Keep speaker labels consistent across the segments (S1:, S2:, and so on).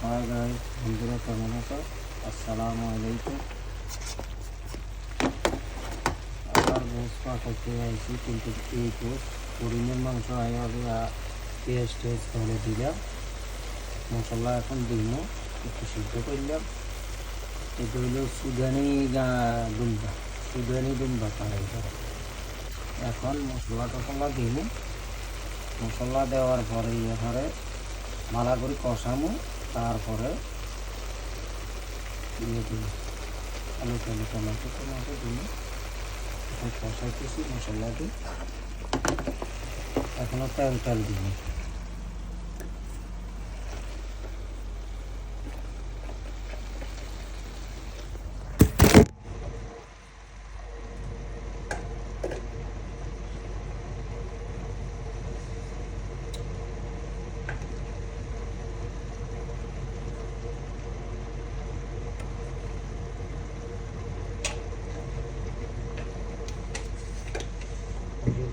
S1: Hi guys, বন্ধুরা কেমন আছো? আসসালামু আলাইকুম। আবার গোস্ত পাঠাতে আইছি, কিন্তু এই গোস্ত হরিণের মাংস আইভাবে পেঁয়াজ টেস্ট ধরে দিলাম। মশলা এখন দিন একটু সিদ্ধ করলাম। এটা হলো সুদানি দুম্বা পাড়া। এখন মশলা টশলা দিন, মশলা দেওয়ার পরে এখানে মালা করে কষামো, তারপরে দিয়ে দিন টমেটো দিন। এখন কষাইতেছি মশলা দিই, এখনও তেল দিন।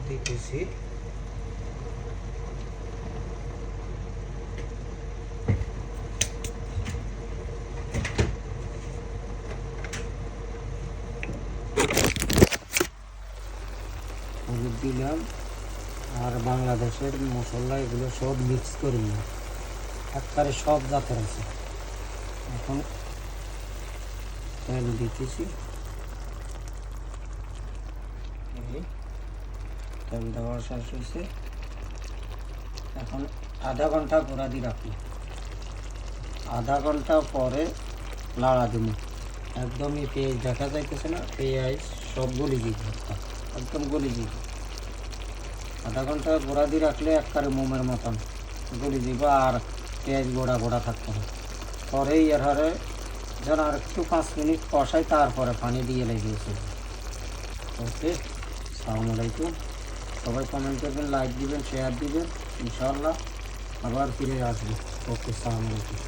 S1: দিতেছি হলুদ দিলাম, আর বাংলাদেশের মশলা এগুলো সব মিক্স করে নিলাম, একবারে সব জাতের আছে। এখন তেল দিতেছি, তেল দেওয়ার শেষ হয়েছে। এখন আধা ঘন্টা গোড়া দিয়ে রাখবো, আধা ঘন্টা পরে লাড়া দিব। একদমই পেঁয়াজ দেখা যাইতেছে না, পেঁয়াজ সব গলি যাবে, একদম গলি যাবে। আধা ঘন্টা গোড়া দিয়ে রাখলে একবারে মোমের মতন গলি যাব, আর পেঁয়াজ গোড়া থাকতে হবে। পরেই এর হারে যেন আর একটু 5 মিনিট কষাই, তারপরে পানি দিয়ে লেগেছে। ওকে, আসসালামু আলাইকুম। সবাই কমেন্ট করবেন, লাইক দিবেন, শেয়ার দিবেন। ইনশাআল্লাহ আবার ফিরে আসবে। ওকে, আসসালামু আলাইকুম।